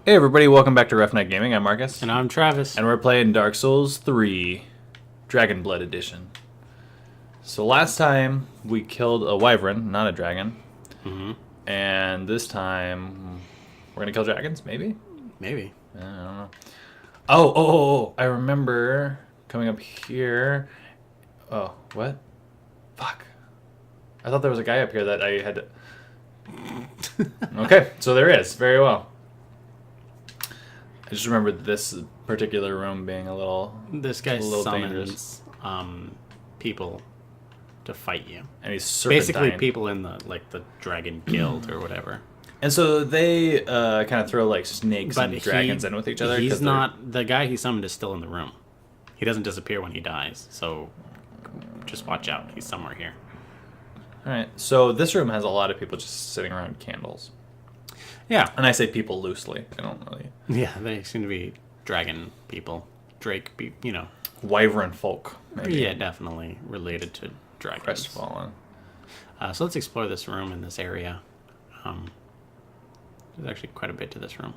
Hey everybody, welcome back to Roughneck Gaming. I'm Marcus. And I'm Travis. And we're playing Dark Souls 3 Dragon Blood Edition. So last time we killed a wyvern, not a dragon. Mm-hmm. And this time we're going to kill dragons, maybe? Maybe. I don't know. Oh, I remember coming up here. Oh, what? Fuck. I thought there was a guy up here that I had to... Okay, so there is. Very well. I just remember this particular room being a little summons people to fight you. And he's serpentine. Basically people in the dragon guild or whatever. And so they kind of throw like snakes and dragons in with each other. He's not the guy he summoned is still in the room. He doesn't disappear when he dies, so just watch out. He's somewhere here. All right. So this room has a lot of people just sitting around candles. Yeah. And I say people loosely. I don't really. Yeah, they seem to be dragon people. Wyvern folk, maybe. Yeah, definitely related to dragons. Crestfallen. So let's explore this room in this area. There's actually quite a bit to this room.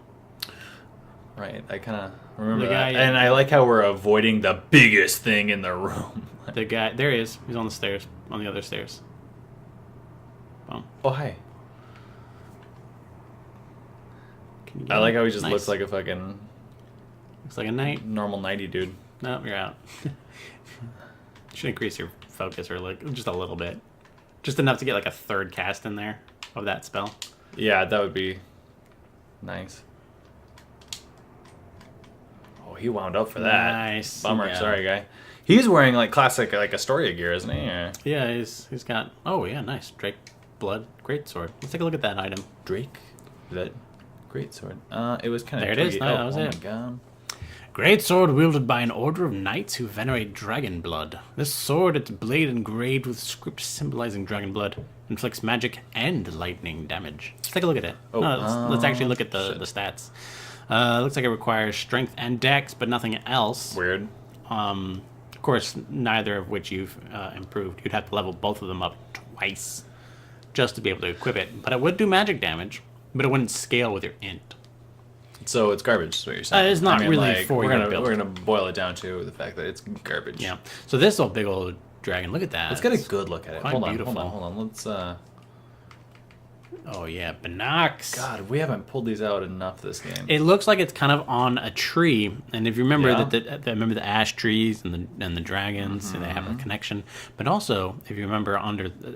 Right, I kind of remember the guy, that. And I like how we're avoiding the biggest thing in the room. The guy, there he is. He's on the stairs, on the other stairs. Boom. Oh, hi. I like how he just looks like a fucking... Looks like a knight. Normal nighty dude. Nope, you're out. Should increase your focus or just a little bit. Just enough to get like a third cast in there of that spell. Yeah, that would be nice. Oh, he wound up for that. Nice. Bummer. Yeah. Sorry, guy. He's wearing like classic like Astoria gear, isn't he? Or... Yeah, he's got... Oh, yeah, nice. Drake Blood Greatsword. Let's take a look at that item. Drake Blood Greatsword. It was kind of... There it is. No, that was it. Oh, my God. Great sword wielded by an order of knights who venerate dragon blood. This sword, its blade engraved with script symbolizing dragon blood, inflicts magic and lightning damage. Let's take a look at it. Oh, let's actually look at the stats. Looks like it requires strength and dex, but nothing else. Weird. Of course, neither of which you've improved. You'd have to level both of them up twice just to be able to equip it. But it would do magic damage, but it wouldn't scale with your int. So it's garbage, is what you're saying. It's not really for your build. We're gonna boil it down to the fact that it's garbage. Yeah. So this old big old dragon, look at that. Let's get a good look at it. Hold beautiful. on. Let's. Oh yeah, Binocs. God, we haven't pulled these out enough this game. It looks like it's kind of on a tree, and if you remember remember the ash trees and the dragons, and they have a connection. But also, if you remember,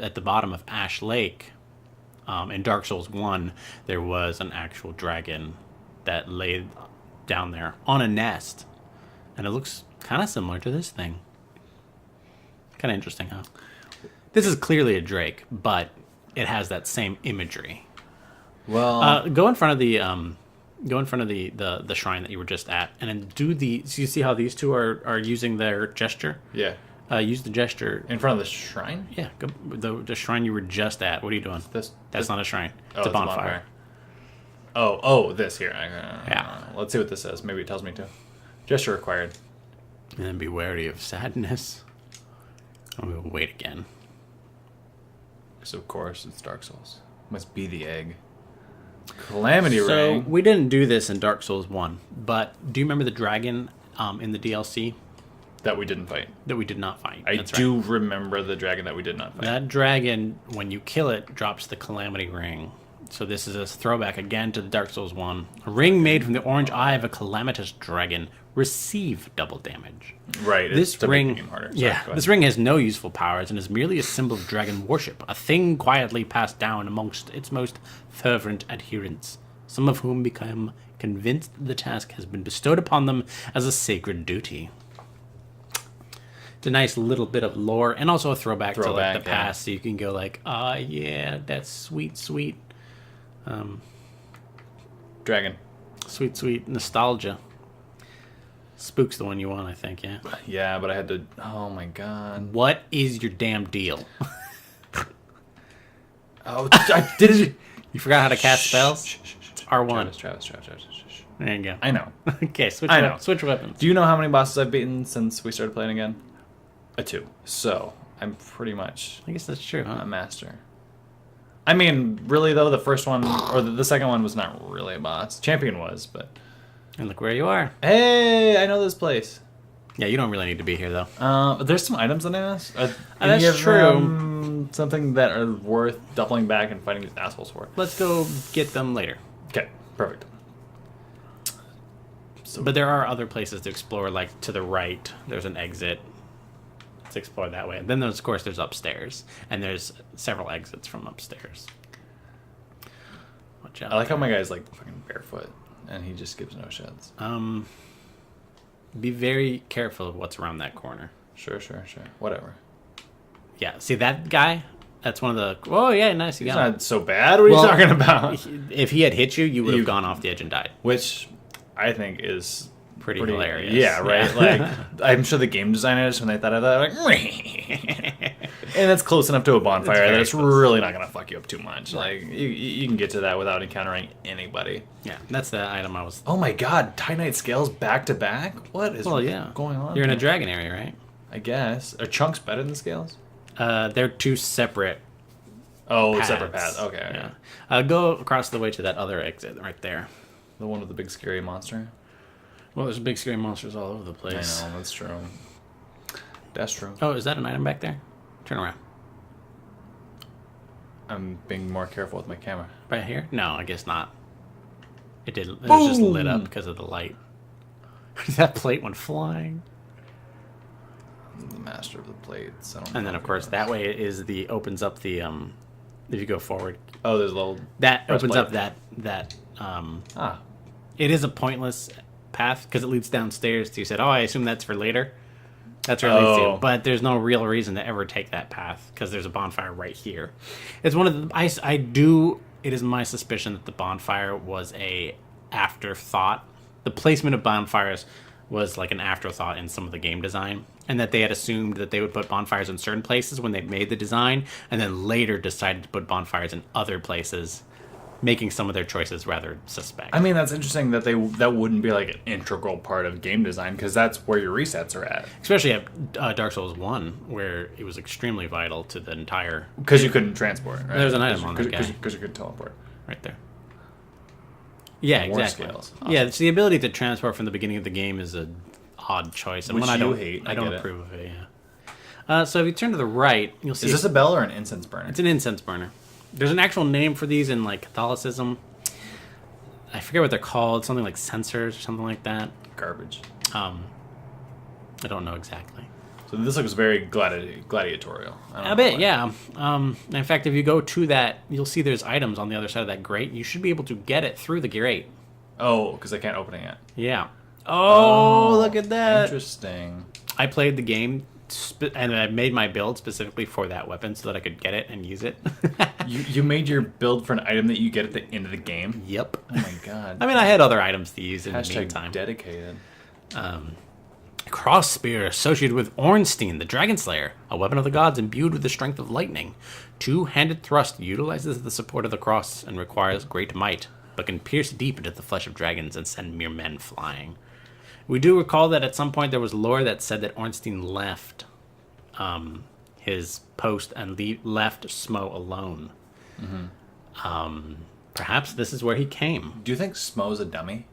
at the bottom of Ash Lake, in Dark Souls 1, there was an actual dragon that laid down there on a nest, and it looks kind of similar to this thing. Kind of interesting, huh? This is clearly a drake, but it has that same imagery. Well, go in front of the shrine that you were just at, and then do the. So you see how these two are using their gesture? Yeah. Use the gesture in front of the shrine. Yeah, go, the shrine you were just at. What are you doing? That's not a shrine. It's a bonfire. Oh, this here. Yeah. Let's see what this says. Maybe it tells me to. Gesture required. And then be wary of sadness. And we'll wait again. Because of course it's Dark Souls. Must be the egg. Calamity Ring. So we didn't do this in Dark Souls 1, but do you remember the dragon in the DLC? That we didn't fight. That we did not fight. I do remember the dragon that we did not fight. That dragon, when you kill it, drops the Calamity Ring. So this is a throwback again to the Dark Souls 1. A ring made from the orange eye of a calamitous dragon. Receive double damage. Right. This ring, make the game harder. Sorry, this ring has no useful powers and is merely a symbol of dragon worship, a thing quietly passed down amongst its most fervent adherents, some of whom become convinced the task has been bestowed upon them as a sacred duty. It's a nice little bit of lore, and also a throwback to the past, so you can go like, yeah, that's sweet. Dragon. Sweet nostalgia. Spook's the one you want, I think, yeah? Yeah, but I had to... Oh, my God. What is your damn deal? Oh, I did it. You forgot how to cast spells? R1. Travis. There you go. I know. Okay, switch weapons. Do you know how many bosses I've beaten since we started playing again? 2. So, I'm pretty much... I guess that's true, huh? A master. I mean, really though, the first one or the second one was not really a boss. Champion was, but And look where you are. hey, I know this place. Yeah, you don't really need to be here though. There's some items in this. That's true. Something that are worth doubling back and fighting these assholes for. Let's go get them later. Okay, perfect. But there are other places to explore, like to the right. There's an exit. Let's explore that way. And then, of course, there's upstairs. And there's several exits from upstairs. Watch out. I like how my guy's like fucking barefoot, and he just gives no shits. Be very careful of what's around that corner. Sure. Whatever. Yeah, see that guy? That's one of the... Oh, yeah, nice. You He's got him. not so bad. What are you talking about? If he had hit you, you would have gone off the edge and died. Which I think is pretty hilarious. Yeah, right? Like, I'm sure the game designers, when they thought of that, like... and that's close enough to a bonfire that it's really not going to fuck you up too much. Like, you can get to that without encountering anybody. Yeah, that's the item I was... Oh my god, Titanite scales back to back? What is going on? You're in a dragon area, right? I guess. Are chunks better than scales? They're two separate paths. Separate paths. Okay. Yeah. Go across the way to that other exit right there. The one with the big scary monster? Well, there's big scary monsters all over the place. I know, that's true. That's true. Oh, is that an item back there? Turn around. I'm being more careful with my camera. Right here? No, I guess not. It did. It was just lit up because of the light. That plate went flying. I'm the master of the plates. And then, of course, that way opens up the if you go forward. Oh, there's a little... That opens up that It is a pointless path because it leads downstairs to... You said, oh, I assume that's for later. That's where it leads to. But there's no real reason to ever take that path because there's a bonfire right here. It's one of the... It is my suspicion that the bonfire was a afterthought. The placement of bonfires was like an afterthought in some of the game design, and that they had assumed that they would put bonfires in certain places when they made the design, and then later decided to put bonfires in other places, making some of their choices rather suspect. I mean, that's interesting that that wouldn't be like an integral part of game design, because that's where your resets are at. Especially at Dark Souls 1, where it was extremely vital to the entire... Because you couldn't transport, right? There's an item on that guy. Because you couldn't teleport. Right there. Yeah, exactly. Awesome. Yeah, it's the ability to transport from the beginning of the game is an odd choice, and which I don't hate. I don't approve of it. Yeah. So if you turn to the right, you'll see. Is this a bell or an incense burner? It's an incense burner. There's an actual name for these in like Catholicism. I forget what they're called. Something like censers or something like that. Garbage. I don't know exactly. So this looks very gladiatorial. A bit, yeah. In fact, if you go to that, you'll see there's items on the other side of that grate. You should be able to get it through the grate. Oh, because I can't open it yet. Yeah. Oh, look at that. Interesting. I played the game, and I made my build specifically for that weapon so that I could get it and use it. You made your build for an item that you get at the end of the game? Yep. Oh my god. I mean, I had other items to use in the Hashtag meantime. dedicated. Cross spear associated with Ornstein, the Dragon Slayer, a weapon of the gods imbued with the strength of lightning. Two-handed thrust utilizes the support of the cross and requires great might, but can pierce deep into the flesh of dragons and send mere men flying. We do recall that at some point there was lore that said that Ornstein left his post and left Smo alone. Mm-hmm. Perhaps this is where he came. Do you think Smo's a dummy?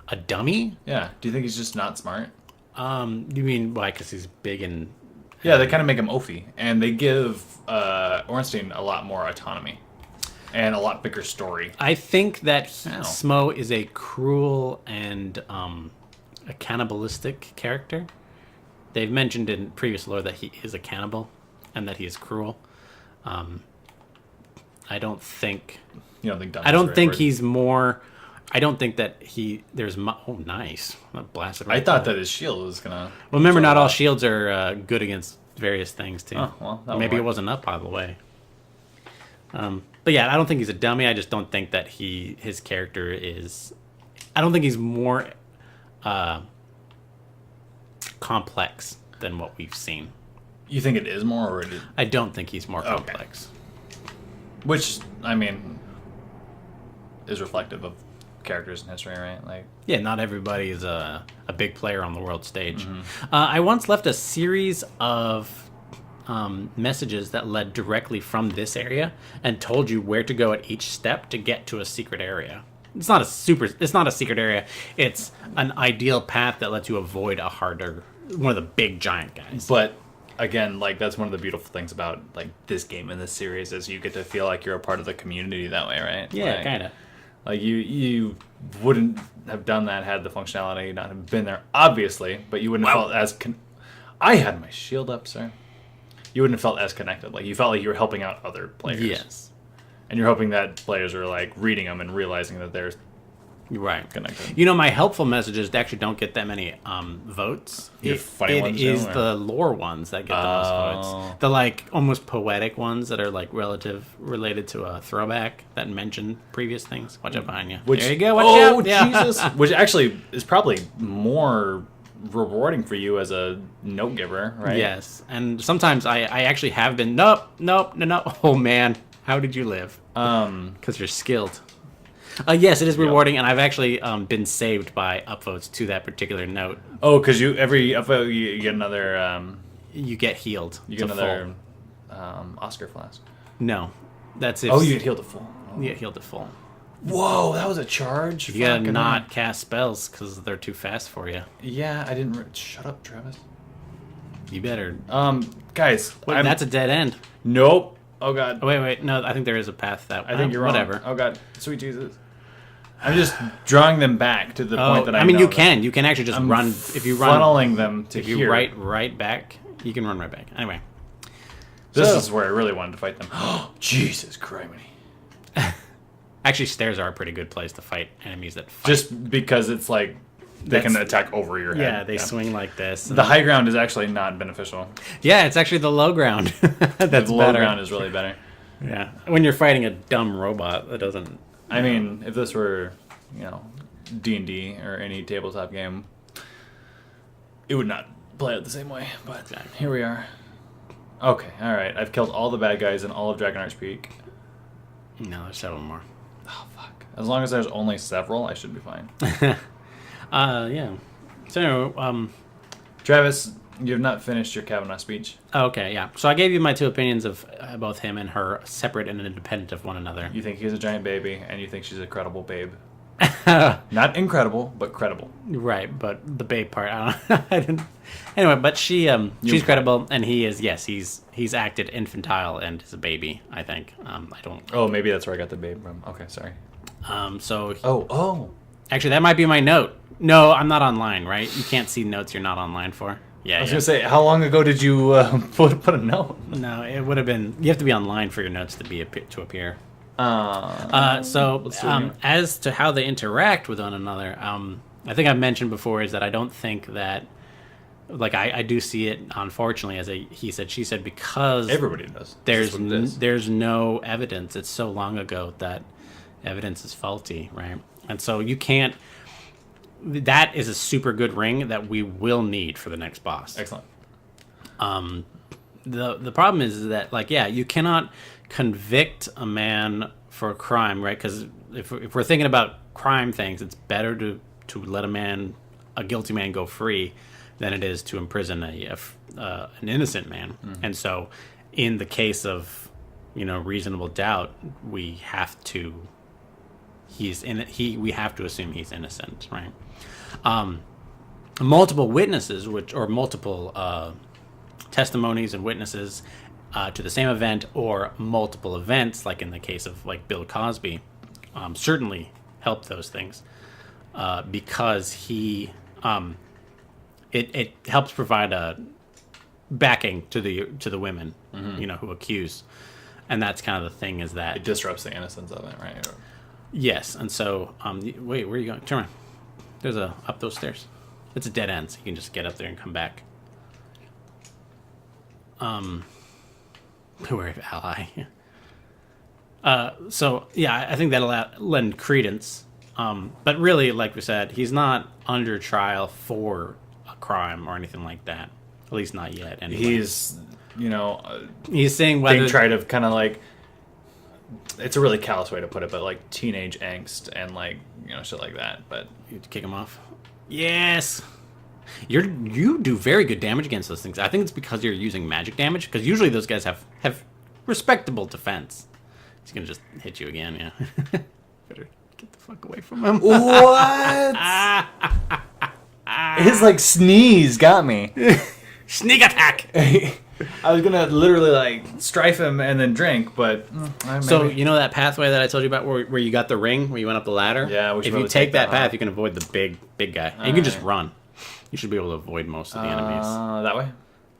A dummy? Yeah. Do you think he's just not smart? You mean why? Because he's big and... Yeah, they kind of make him oafy, and they give Ornstein a lot more autonomy and a lot bigger story. I think that Smo is a cruel and a cannibalistic character. They've mentioned in previous lore that he is a cannibal and that he is cruel. I don't think... You don't think dumb I don't think word. he's more... I don't think that there's... Oh, nice. That blasted right I thought there. that his shield was going to... Well, remember, not all shields are good against various things, too. Oh, well, Maybe it wasn't up, by the way. But yeah, I don't think he's a dummy. I just don't think that his character is... I don't think he's more complex than what we've seen. You think it is more, or it is... I don't think he's more complex. Which, I mean, is reflective of characters in history, right? Like, yeah, not everybody is a big player on the world stage. Mm-hmm. I once left a series of messages that led directly from this area and told you where to go at each step to get to a secret area. It's not a secret area. It's an ideal path that lets you avoid one of the big giant guys. But again, like, that's one of the beautiful things about like this game and this series is you get to feel like you're a part of the community that way, right? Yeah, like, kind of. Like you wouldn't have done that had the functionality not have been there, obviously. But you wouldn't have felt as I had my shield up, sir. You wouldn't have felt as connected. Like you felt like you were helping out other players. Yes. And you're hoping that players are like reading them and realizing that they're right connected. You know, my helpful messages actually don't get that many votes. Your funny ones It is do, or? the lore ones that get the most votes. The like almost poetic ones that are like related to a throwback that mention previous things. Watch out behind you. There you go. Watch out. Yeah. Jesus! Which actually is probably more rewarding for you as a note giver, right? Yes, and sometimes I actually have been. Nope. Oh man, how did you live? Because you're skilled. Yes, it is rewarding, and I've actually been saved by upvotes to that particular note. Oh, because every upvote you get another. You get healed. You get another Oscar flask. No, that's if. Oh, you get healed to full. You get healed to full. Whoa, that was a charge. You gotta not cast spells because they're too fast for you. Yeah, I didn't. Shut up, Travis. You better. Guys, Wait, that's a dead end. Nope. Oh god. Oh, wait. No, I think there is a path that. I think you're wrong. Whatever. Oh god, sweet Jesus. I'm just drawing them back to the point that I mean, know you can actually just run if you run funneling them to if here. you right back. You can run right back. Anyway. This is where I really wanted to fight them. Jesus Christ. Actually, stairs are a pretty good place to fight enemies that fight. Just because it's like they can attack over your head. Yeah, they swing like this. The high ground is actually not beneficial. Yeah, it's actually the low ground. That's the low ground is really better. Yeah, when you're fighting a dumb robot that doesn't. I mean, if this were, D&D or any tabletop game, it would not play out the same way. But here we are. Okay, all right. I've killed all the bad guys in all of Dragon Arch Peak. No, there's several more. Oh fuck! As long as there's only several, I should be fine. Yeah. So, Travis, you have not finished your Kavanaugh speech. Okay, yeah. So I gave you my two opinions of both him and her, separate and independent of one another. You think he's a giant baby, and you think she's a credible babe. Not incredible, but credible. Right, but the babe part, I didn't. Anyway, but she's credible, and he is. Yes, he's acted infantile and is a baby. I think. I don't. Oh, maybe that's where I got the babe from. Okay, sorry. So. Oh. Actually, that might be my note. No, I'm not online. Right? You can't see notes you're not online for. Yeah. I was gonna say, how long ago did you put a note? No, it would have been. You have to be online for your notes to appear. So as to how they interact with one another, I think I've mentioned before is that I don't think that, like, I do see it, unfortunately, as a he said, she said, because everybody does. There's no evidence. It's so long ago that evidence is faulty, right? And so you can't. That is a super good ring that we will need for the next boss. Excellent. The problem is that, like, yeah, you cannot convict a man for a crime, right? Because if we're thinking about crime things, it's better to let a guilty man go free than it is to imprison an innocent man. Mm-hmm. And so, in the case of reasonable doubt, we have to assume he's innocent, right? Multiple witnesses, multiple testimonies and witnesses to the same event, or multiple events, like in the case of like Bill Cosby, certainly help those things because it helps provide a backing to the women, mm-hmm. Who accuse, and that's kind of the thing is that it disrupts the innocence of it, right? Yes, and so wait, where are you going? Turn around. There's up those stairs. It's a dead end, so you can just get up there and come back. Where ally? So yeah, I think that'll lend credence. But really, like we said, he's not under trial for a crime or anything like that. At least not yet. Anyway. He's he's saying whether being tried to kind of like. It's a really callous way to put it, but like teenage angst and like shit like that. But you kick him off. Yes. You do very good damage against those things. I think it's because you're using magic damage, because usually those guys have respectable defense. He's gonna just hit you again, yeah. Better get the fuck away from him. What? His like sneeze got me. Sneak attack. I was gonna literally like strafe him and then drink, but so you know that pathway that I told you about where you got the ring, where you went up the ladder? Yeah. If you take that path, you can avoid the big guy. And you can just run. You should be able to avoid most of the enemies. That way?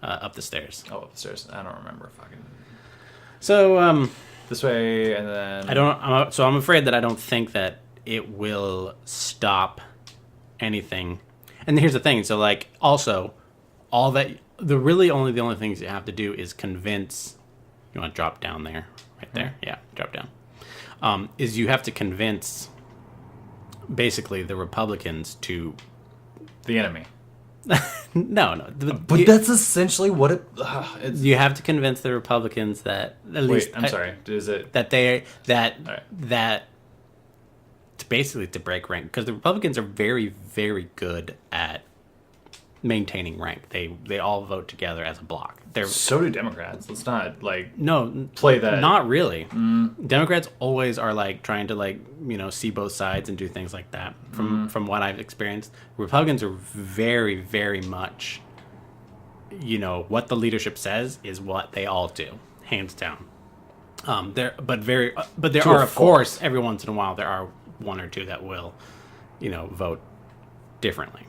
Up the stairs. Oh, up the stairs. I don't remember fucking. So this way and then. I'm afraid that I don't think that it will stop anything. And here's the thing. So like also, all that. The only things you have to do is convince. You want to drop down there, right there. Yeah, drop down. Is you have to convince, basically, the Republicans to. The enemy. No. But that's essentially what it. You have to convince the Republicans that at least. Wait, I'm sorry. Is it that basically to break rank, because the Republicans are very, very good at maintaining rank. They all vote together as a block. So do Democrats. Let's not no play that. Not really. Democrats always are like trying to see both sides and do things like that. From what I've experienced, Republicans are very, very much what the leadership says is what they all do, hands down. There are of course every once in a while there are one or two that will vote differently.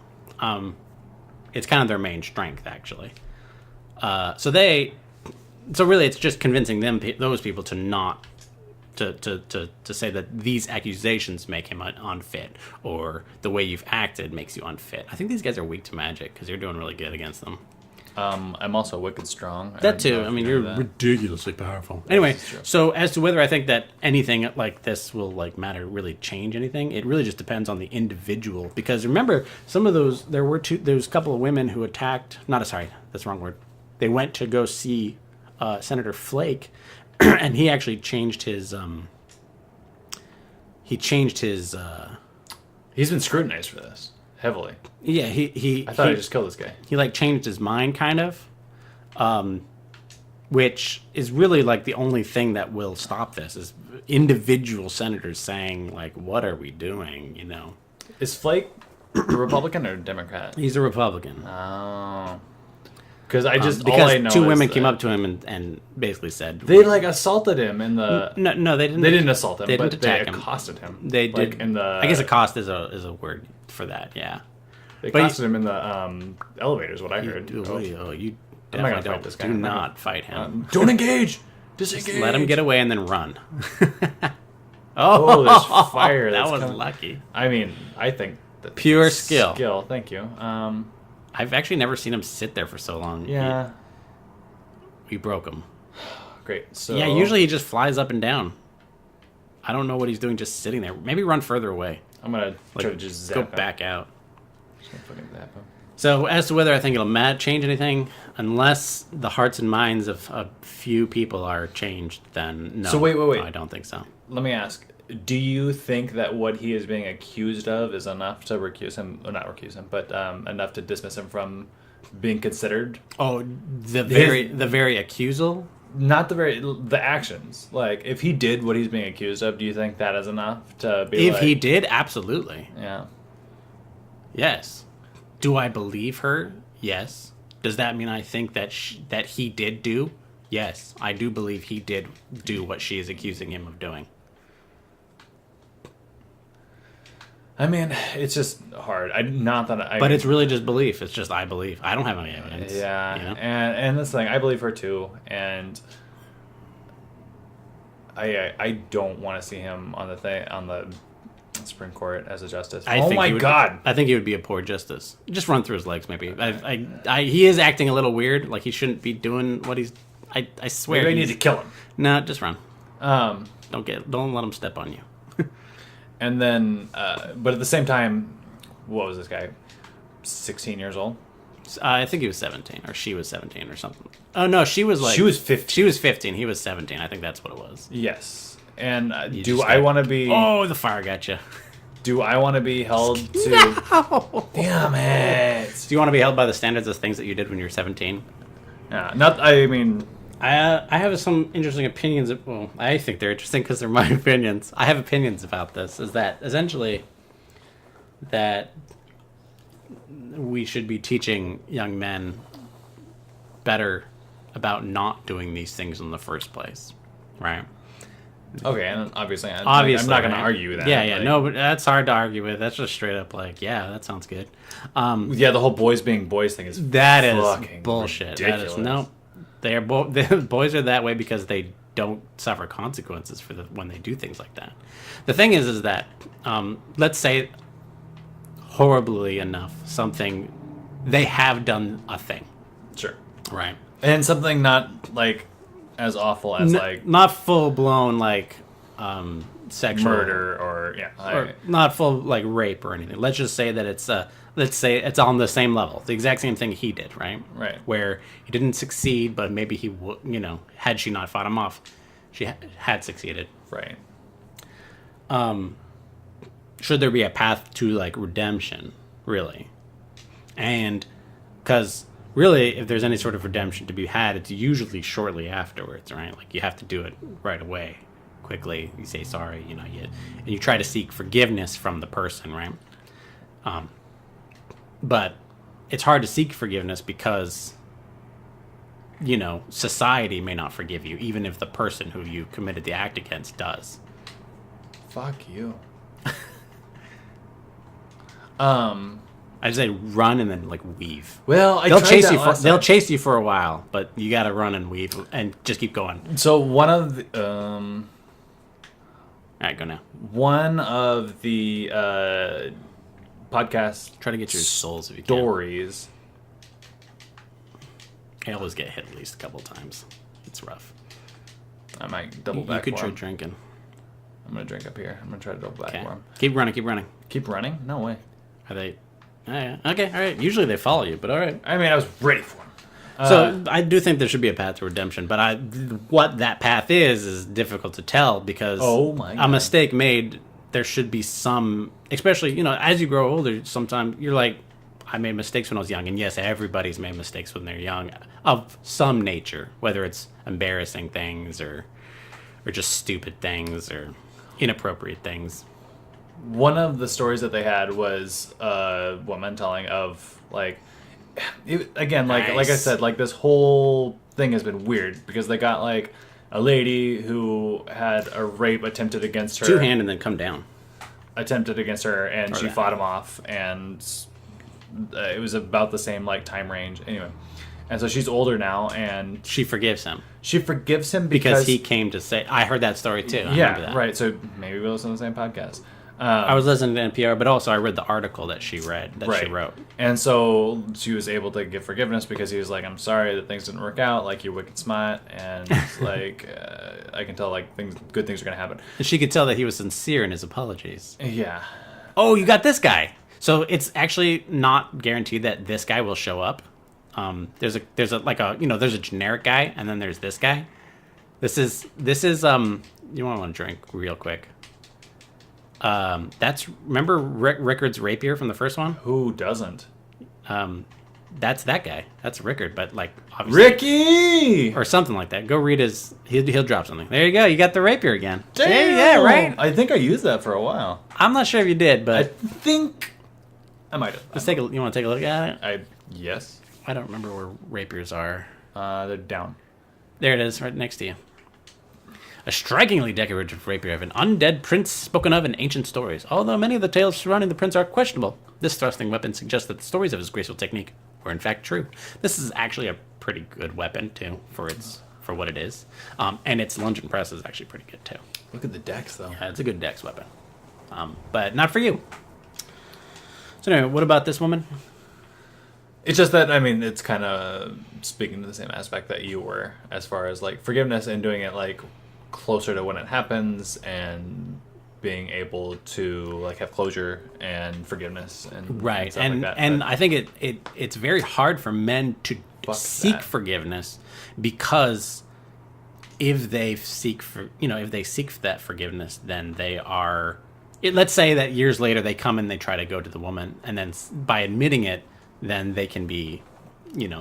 It's kind of their main strength, actually. So really, it's just convincing those people to not to say that these accusations make him unfit, or the way you've acted makes you unfit. I think these guys are weak to magic because you're doing really good against them. I'm also wicked strong. That too. I mean, you're ridiculously powerful. Anyway, so as to whether I think that anything like this will really change anything, it really just depends on the individual. Because remember, some of those there was a couple of women who attacked. That's the wrong word. They went to go see Senator Flake, and he actually changed his. He's been scrutinized for this heavily. Yeah, I thought I just killed this guy. He changed his mind, kind of, which is really the only thing that will stop this is individual senators saying "What are we doing?" Is Flake a Republican or Democrat? He's a Republican. Oh, because all I know two is women came up to him and basically said they assaulted him in the. No, they didn't. They didn't assault him, but they accosted him. They did in the. I guess accost is a word for that. Yeah. They accosted him in the elevators. What I heard. You definitely fight this guy. Do not fight him. Don't engage. Disengage. Just let him get away and then run. Oh, there's fire. That was lucky. I mean, I think that pure skill. Skill. Thank you. I've actually never seen him sit there for so long. Yeah. We broke him. Great. So yeah, usually he just flies up and down. I don't know what he's doing just sitting there. Maybe run further away. I'm gonna try to just zap go him. back out. Fucking zap him. So as to whether I think it'll change anything, unless the hearts and minds of a few people are changed, then no. So wait. No, I don't think so. Let me ask: do you think that what he is being accused of is enough to recuse him, or not recuse him, but enough to dismiss him from being considered? Oh, the very accusal? Not the actions. If he did what he's being accused of, do you think that is enough to be? If he did, absolutely. Yeah. Yes. Do I believe her? Yes. Does that mean I think that that he did do? Yes, I do believe he did do what she is accusing him of doing. I mean, it's just hard. But it's really just belief. It's just I believe. I don't have any evidence. Yeah, and this thing, I believe her too, and I don't want to see him on the Supreme Court as a justice. God! I think he would be a poor justice. Just run through his legs, maybe. He is acting a little weird. He shouldn't be doing what he's. I swear. Maybe I need to kill him. No, just run. Don't let him step on you. And then, but at the same time, what was this guy? 16 years old? I think he was 17, or she was 17, or something. Oh no, she was 15. She was 15. He was 17. I think that's what it was. Yes. And do I want to be? Oh, the fire got you. Do I want to be held to? No! Damn it! Do you want to be held by the standards of things that you did when you were 17? Yeah, not. I mean, I have some interesting opinions. Well, I think they're interesting because they're my opinions. I have opinions about this. Is that essentially that we should be teaching young men better about not doing these things in the first place, right? okay, and obviously, I'm not going to right? argue with that. Yeah, like, no, but that's hard to argue with. That's just straight up like, yeah, that sounds good. Yeah, the whole boys being boys thing is That is fucking bullshit. ridiculous. That is no. They are the boys are that way because they don't suffer consequences for when they do things like that. The thing is that let's say, horribly enough, something they have done a thing, Sure. right? And something not like as awful as like Not full blown like sexual murder or or not full like rape or anything. Let's just say that it's let's say it's on the same level, the exact same thing he did, right? Right. Where he didn't succeed, but maybe he would, had she not fought him off, she had succeeded. right. Should there be a path to like redemption, really? And because really, if there's any sort of redemption to be had, it's usually shortly afterwards, right? Like you have to do it right away, quickly. You say sorry, and you try to seek forgiveness from the person, right? But it's hard to seek forgiveness because, society may not forgive you, even if the person who you committed the act against does. Fuck you. I'd say run and then like weave. Well, They'll chase you. They'll chase you for a while, but you got to run and weave and just keep going. So one of the All right, go now. one of the podcast Try to get your souls if you can. stories. I always get hit at least a couple times. It's rough. I might double You back. could for try him. drinking. I'm gonna drink up here. I'm gonna try to double back Okay. for him. Keep running. Keep running. Keep running? No way. Are they? Oh, yeah. Okay. All right. Usually they follow you, but all right. I mean, I was ready for him. So I do think there should be a path to redemption, but what that path is difficult to tell because Oh my a God. mistake made. There should be some, especially as you grow older. Sometimes you're like, I made mistakes when I was young, and yes, everybody's made mistakes when they're young, of some nature, whether it's embarrassing things or just stupid things or inappropriate things. One of the stories that they had was a woman telling of like, again, like I Nice. said, like this whole thing has been weird because they got like a lady who had a rape attempted against her. Two-hand and then come down. Attempted against her, and Or she that. fought him off, and it was about the same like time range. Anyway, and so she's older now, and She forgives him she forgives him because he came to say. I heard that story too. I remember yeah, that. right. So maybe we'll listen to the same podcast. I was listening to NPR, but also I read the article that she wrote. And so she was able to give forgiveness because he was like, I'm sorry that things didn't work out, like you're wicked smart, and like I can tell like good things are gonna happen. And she could tell that he was sincere in his apologies. Yeah. Oh, you got this guy. So it's actually not guaranteed that this guy will show up. There's a there's a generic guy, and then there's this guy. This is you want to drink real quick. Remember Ricard's rapier from the first one? Who doesn't? That's that guy. That's Ricard, but like obviously Ricky! or something like that. Go read his. He'll drop something. There you go. You got the rapier again. Damn! See? Yeah, right. I think I used that for a while. I'm not sure if you did, I but think I might have. let's take a. You want to take a look at it? Yes. I don't remember where rapiers are. They're down. There it is, right next to you. A strikingly decorated rapier of an undead prince spoken of in ancient stories. Although many of the tales surrounding the prince are questionable, this thrusting weapon suggests that the stories of his graceful technique were in fact true. This is actually a pretty good weapon too for what it is, and its lunge and press is actually pretty good too. Look at the decks though. It's a good dex weapon, but not for you. So anyway, what about this woman? It's just that, I mean, it's kind of speaking to the same aspect that you were, as far as like forgiveness and doing it like closer to when it happens and being able to like have closure and forgiveness and Right, stuff and like that. and But I think it's very hard for men to Fuck seek that. forgiveness because if they seek that forgiveness, then they are let's say that years later they come and they try to go to the woman, and then by admitting it, then they can be,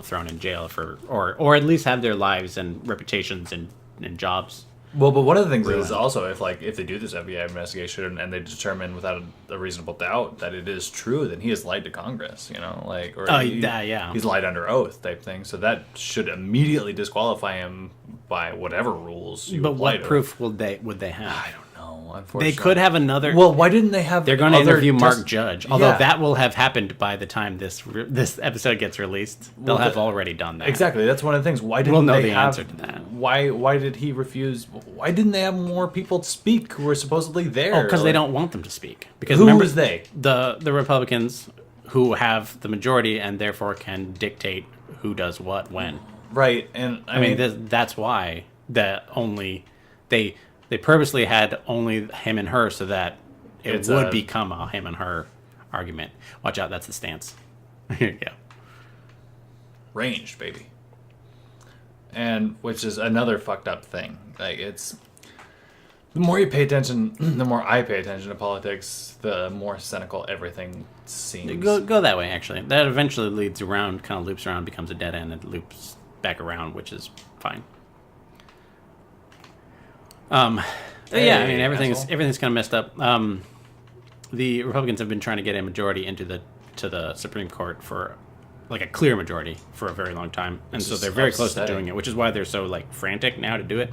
thrown in jail or at least have their lives and reputations and jobs. Well, but one of the things is also if they do this FBI investigation and they determine without a reasonable doubt that it is true, then he has lied to Congress, he's lied under oath type thing. So that should immediately disqualify him by whatever rules. But what proof would they have? I don't know. Unfortunately, they could have another. Well, why didn't they have? They're going to interview Mark Judge, although that will have happened by the time this episode gets released. They'll have already done that. Exactly. That's one of the things. Why didn't we'll know they the have, answer to that? Why did he refuse? Why didn't they have more people speak who were supposedly there? Oh, because they don't want them to speak. Because who remember, was they? The Republicans who have the majority and therefore can dictate who does what when. Right, and I mean that's why they purposely had only him and her so that it would become a him and her argument. Watch out, that's the stance. Here you go. Ranged, baby. And which is another fucked up thing. Like, it's the more you pay attention, the more I pay attention to politics, the more cynical everything seems. Go that way, actually. That eventually leads around, kind of loops around, becomes a dead end, and loops back around, which is fine. Yeah, I mean everything's kind of messed up. The Republicans have been trying to get a majority to the Supreme Court for like a clear majority for a very long time, and so they're very close to doing it, which is why they're so like frantic now to do it.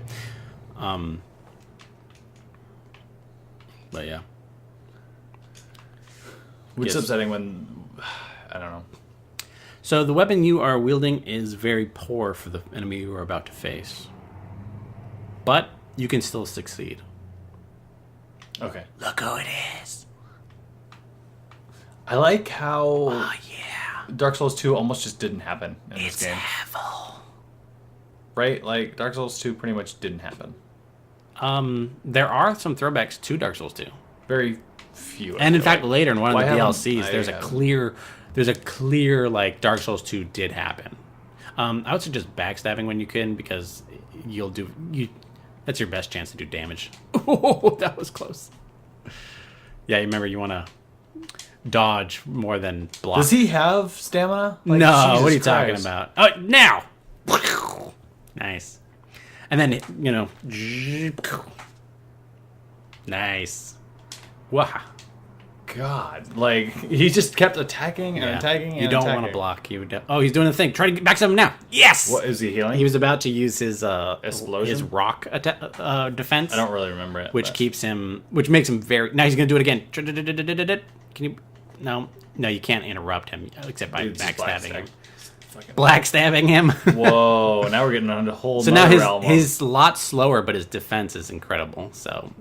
But yeah, which is upsetting when I don't know. So the weapon you are wielding is very poor for the enemy you are about to face, but you can still succeed. Okay. Look who it is. I like how oh, yeah. Dark Souls 2 almost just didn't happen in this game. It's Havel. Right? Like, Dark Souls 2 pretty much didn't happen. There are some throwbacks to Dark Souls 2. Very few. And in fact, later in one of the DLCs, there's a clear like Dark Souls 2 did happen. I would suggest backstabbing when you can, because that's your best chance to do damage. Oh, that was close. Yeah, you remember you want to dodge more than block. Does he have stamina? Like, no, Jesus what are you talking about? Oh, now! Nice. And then, nice. Wow. God, like, he just kept attacking and attacking and you don't want to block. He's doing the thing. Try to get back him now. Yes! What, is he healing? He was about to use his explosion? His rock defense. I don't really remember it. Which makes him very... Now he's going to do it again. Can you... No, you can't interrupt him except by backstabbing him. Blackstabbing him. Whoa, now we're getting on a whole so now his lot slower, but his defense is incredible. So,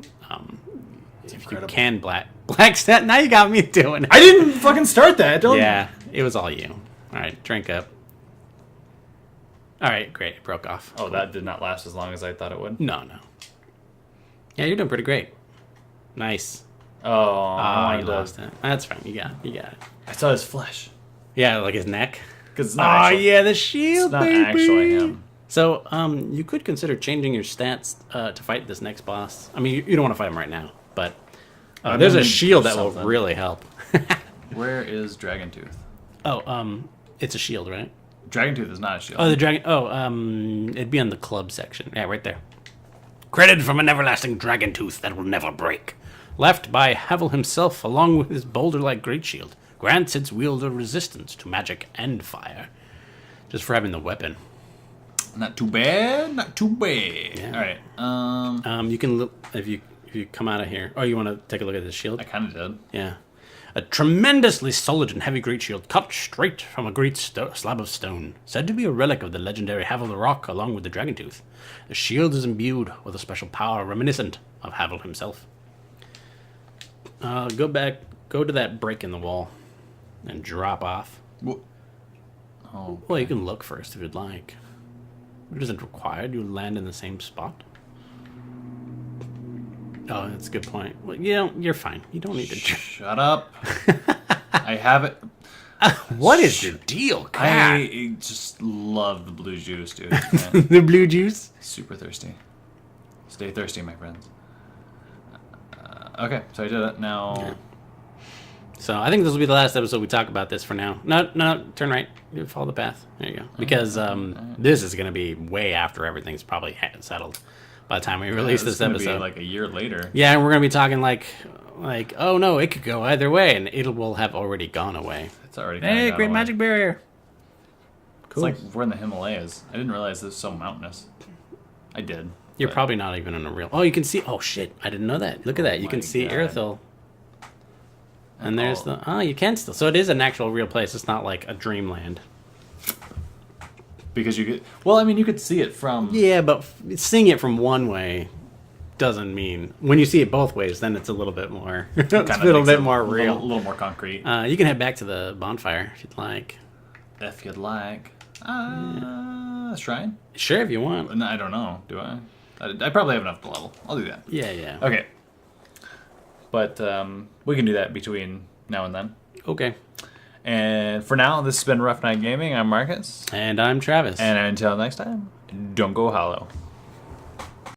if you can blackstab, now you got me doing it. I didn't fucking start that. Yeah, it was all you. All right, drink up. All right, great. It broke off. Oh, that did not last as long as I thought it would. No. Yeah, you're doing pretty great. Nice. Oh, you lost it. That's fine. You got it. I saw his flesh. Yeah, like his neck. It's not the shield, it's not actually him. So, you could consider changing your stats to fight this next boss. I mean, you don't want to fight him right now, but there's a shield that will really help. Where is Dragon Tooth? Oh, it's a shield, right? Dragon Tooth is not a shield. Oh, the dragon. Oh, it'd be on the club section. Yeah, right there. Credited from an everlasting dragon tooth that will never break. Left by Havel himself, along with his boulder-like great shield, grants its wielder resistance to magic and fire. Just for having the weapon. Not too bad. Yeah. All right. You can look if you come out of here. Oh, you want to take a look at the shield? I kind of did. Yeah. A tremendously solid and heavy great shield cut straight from a great slab of stone, said to be a relic of the legendary Havel the Rock along with the Dragon Tooth. The shield is imbued with a special power reminiscent of Havel himself. Go to that break in the wall and drop off. Oh. Well, you can look first if you'd like. It isn't required. You land in the same spot. Oh, that's a good point. Well, you're fine. You don't need to... Shut up. I have it. What is your deal, cat? I just love the blue juice, dude. The blue juice? Super thirsty. Stay thirsty, my friends. Okay, so I did it. Now... Yeah. So I think this will be the last episode we talk about this for now. No, turn right. You follow the path. There you go. Because this is going to be way after everything's probably settled by the time we release this episode. Be like a year later. Yeah, and we're going to be talking like, oh no, it could go either way, and it will have already gone away. It's already Hey, Great Magic Barrier. Cool. It's like we're in the Himalayas. I didn't realize this was so mountainous. I did. You're probably not even in a real... Oh, you can see... Oh, shit. I didn't know that. Look at that. You can see Irithyll. And there's the... Oh, you can still... So it is an actual real place. It's not like a dreamland. Because you could... Well, I mean, you could see it from... Yeah, but seeing it from one way doesn't mean... When you see it both ways, then it's a little bit more... it's a little bit more real. A little more concrete. You can head back to the bonfire if you'd like. If you'd like. Shrine? Sure, if you want. No, I don't know. Do I? I probably have enough to level. I'll do that. Yeah. Okay. But we can do that between now and then. Okay. And for now, this has been Rough Night Gaming. I'm Marcus. And I'm Travis. And until next time, don't go hollow.